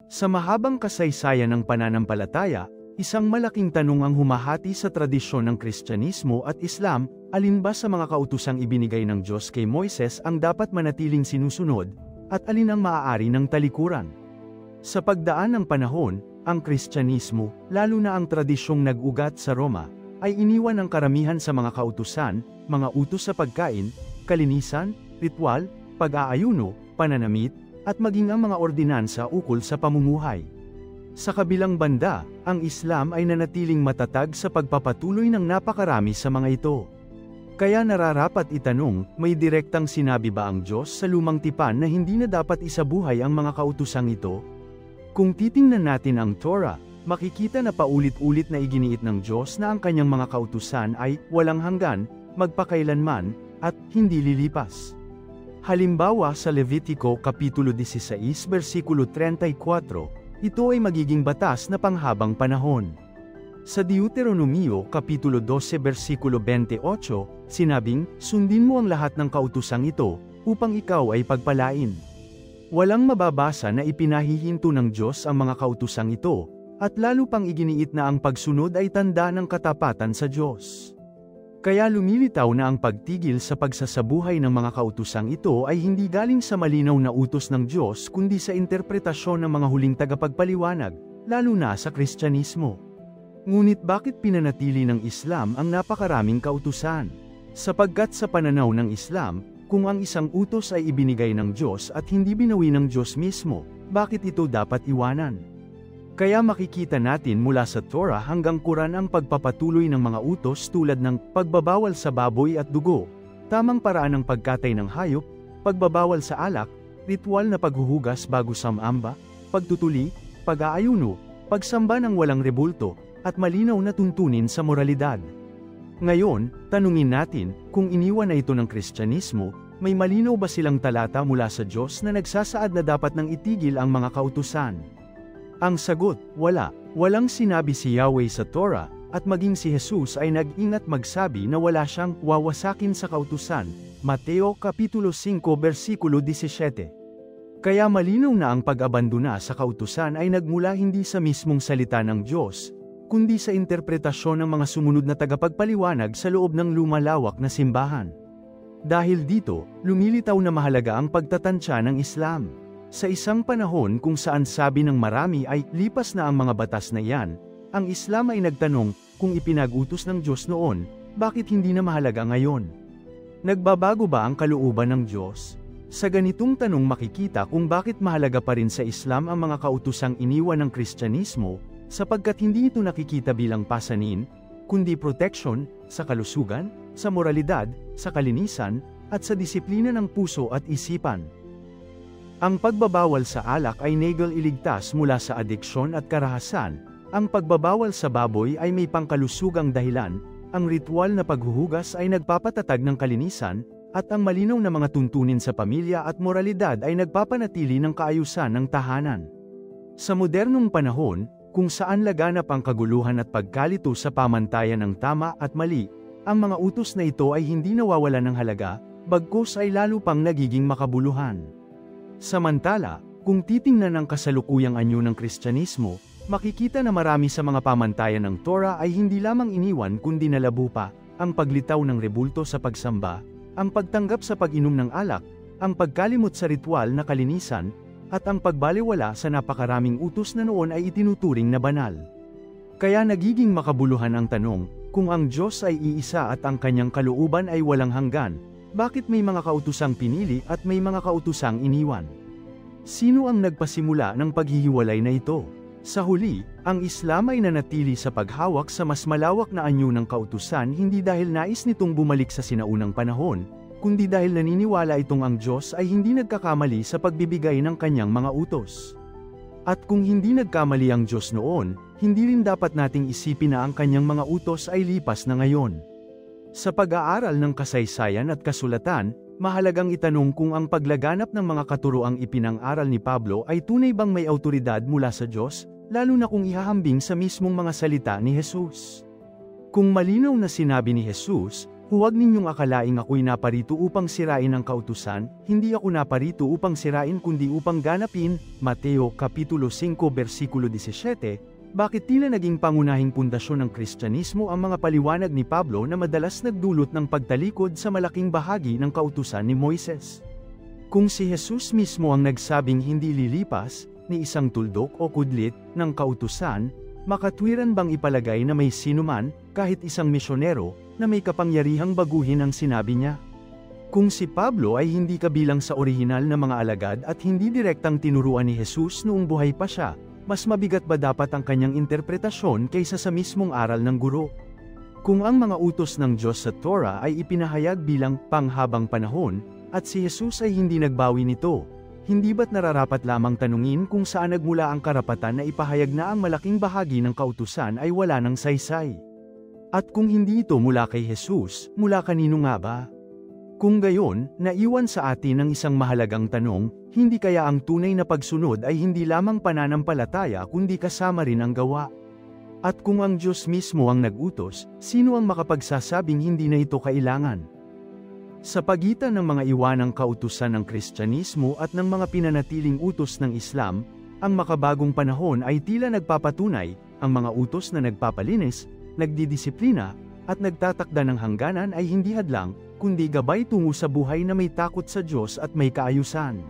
Sa mahabang kasaysayan ng pananampalataya, isang malaking tanong ang humahati sa tradisyon ng Kristyanismo at Islam, alin ba sa mga kautosang ibinigay ng Diyos kay Moises ang dapat manatiling sinusunod, at alin ang maaari ng talikuran? Sa pagdaan ng panahon, ang Kristyanismo, lalo na ang tradisyong nag-ugat sa Roma, ay iniwan ng karamihan sa mga kautusan, mga utos sa pagkain, kalinisan, ritual, pag-aayuno, pananamit, at maging ang mga ordinansa ukol sa pamumuhay. Sa kabilang banda, ang Islam ay nanatiling matatag sa pagpapatuloy ng napakarami sa mga ito. Kaya nararapat itanong, may direktang sinabi ba ang Diyos sa lumang tipan na hindi na dapat isabuhay ang mga kautosang ito? Kung titingnan natin ang Torah, makikita na paulit-ulit na iginiit ng Diyos na ang kanyang mga kautusan ay walang hanggan, magpakailanman, at hindi lilipas. Halimbawa sa Levitico Kapitulo 16 versikulo 34, ito ay magiging batas na panghabang panahon. Sa Deuteronomio Kapitulo 12 versikulo 28, sinabing, sundin mo ang lahat ng kautosang ito, upang ikaw ay pagpalain. Walang mababasa na ipinahihinto ng Diyos ang mga kautosang ito, at lalo pang iginiit na ang pagsunod ay tanda ng katapatan sa Diyos. Kaya lumilitaw na ang pagtigil sa pagsasabuhay ng mga kautosang ito ay hindi galing sa malinaw na utos ng Diyos kundi sa interpretasyon ng mga huling tagapagpaliwanag, lalo na sa Kristyanismo. Ngunit bakit pinanatili ng Islam ang napakaraming kautusan? Sapagkat sa pananaw ng Islam, kung ang isang utos ay ibinigay ng Diyos at hindi binawi ng Diyos mismo, bakit ito dapat iwanan? Kaya makikita natin mula sa Torah hanggang Quran ang pagpapatuloy ng mga utos tulad ng pagbabawal sa baboy at dugo, tamang paraan ng pagkatay ng hayop, pagbabawal sa alak, ritual na paghuhugas bago samamba, pagtutuli, pag-aayuno, pagsamba ng walang rebulto, at malinaw na tuntunin sa moralidad. Ngayon, tanungin natin, kung iniwan na ito ng Kristyanismo, may malinaw ba silang talata mula sa Diyos na nagsasaad na dapat nang itigil ang mga kautusan? Ang sagot, wala. Walang sinabi si Yahweh sa Torah, at maging si Jesus ay nag-ingat magsabi na wala siyang wawasakin sa kautusan. Mateo Kapitulo 5 versikulo 17. Kaya malinaw na ang pag-abandona sa kautusan ay nagmula hindi sa mismong salita ng Diyos, kundi sa interpretasyon ng mga sumunod na tagapagpaliwanag sa loob ng lumalawak na simbahan. Dahil dito, lumilitaw na mahalaga ang pagtatansya ng Islam. Sa isang panahon kung saan sabi ng marami ay lipas na ang mga batas na iyan, ang Islam ay nagtanong, kung ipinag-utos ng Diyos noon, bakit hindi na mahalaga ngayon? Nagbabago ba ang kalooban ng Diyos? Sa ganitong tanong makikita kung bakit mahalaga pa rin sa Islam ang mga kautosang iniwan ng Kristyanismo, sapagkat hindi ito nakikita bilang pasanin, kundi proteksyon, sa kalusugan, sa moralidad, sa kalinisan, at sa disiplina ng puso at isipan. Ang pagbabawal sa alak ay nagel iligtas mula sa adiksyon at karahasan, ang pagbabawal sa baboy ay may pangkalusugang dahilan, ang ritual na paghuhugas ay nagpapatatag ng kalinisan, at ang malinaw na mga tuntunin sa pamilya at moralidad ay nagpapanatili ng kaayusan ng tahanan. Sa modernong panahon, kung saan laganap ang kaguluhan at pagkalito sa pamantayan ng tama at mali, ang mga utos na ito ay hindi nawawalan ng halaga, bagkus ay lalo pang nagiging makabuluhan. Samantala, kung titingnan ang kasalukuyang anyo ng Kristyanismo, makikita na marami sa mga pamantayan ng Torah ay hindi lamang iniwan kundi nalabo pa, ang paglitaw ng rebulto sa pagsamba, ang pagtanggap sa pag-inom ng alak, ang pagkalimot sa ritual na kalinisan, at ang pagbaliwala sa napakaraming utos na noon ay itinuturing na banal. Kaya nagiging makabuluhan ang tanong, kung ang Diyos ay iisa at ang kanyang kalooban ay walang hanggan, bakit may mga kautosang pinili at may mga kautosang iniwan? Sino ang nagpasimula ng paghihiwalay na ito? Sa huli, ang Islam ay nanatili sa paghawak sa mas malawak na anyo ng kautusan hindi dahil nais nitong bumalik sa sinaunang panahon, kundi dahil naniniwala itong ang Diyos ay hindi nagkakamali sa pagbibigay ng kanyang mga utos. At kung hindi nagkamali ang Diyos noon, hindi rin dapat nating isipin na ang kanyang mga utos ay lipas na ngayon. Sa pag-aaral ng kasaysayan at kasulatan, mahalagang itanong kung ang paglaganap ng mga katuroang ipinang-aral ni Pablo ay tunay bang may awtoridad mula sa Diyos, lalo na kung ihahambing sa mismong mga salita ni Jesus. Kung malinaw na sinabi ni Jesus, Huwag ninyong akalaing ako'y naparito upang sirain ang kautusan, hindi ako naparito upang sirain kundi upang ganapin. Mateo Kapitulo 5 versikulo 17. Bakit tila naging pangunahing pundasyon ng Kristyanismo ang mga paliwanag ni Pablo na madalas nagdulot ng pagtalikod sa malaking bahagi ng kautusan ni Moises? Kung si Jesus mismo ang nagsabing hindi lilipas, ni isang tuldok o kudlit, ng kautusan, makatwiran bang ipalagay na may sinuman, kahit isang misyonero, na may kapangyarihang baguhin ang sinabi niya? Kung si Pablo ay hindi kabilang sa orihinal na mga alagad at hindi direktang tinuruan ni Jesus noong buhay pa siya, mas mabigat ba dapat ang kanyang interpretasyon kaysa sa mismong aral ng guro? Kung ang mga utos ng Diyos sa Torah ay ipinahayag bilang panghabang panahon, at si Jesus ay hindi nagbawi nito, hindi ba't nararapat lamang tanungin kung saan nagmula ang karapatan na ipahayag na ang malaking bahagi ng kautusan ay wala ng saysay? At kung hindi ito mula kay Jesus, mula kanino nga ba? Kung gayon, naiwan sa atin ang isang mahalagang tanong, hindi kaya ang tunay na pagsunod ay hindi lamang pananampalataya kundi kasama rin ang gawa? At kung ang Diyos mismo ang nag-utos, sino ang makapagsasabing hindi na ito kailangan? Sa pagitan ng mga iwanang kautusan ng Kristyanismo at ng mga pinanatiling utos ng Islam, ang makabagong panahon ay tila nagpapatunay, ang mga utos na nagpapalinis, nagdidisiplina, at nagtatakda ng hangganan ay hindi hadlang, kundi gabay tungo sa buhay na may takot sa Diyos at may kaayusan.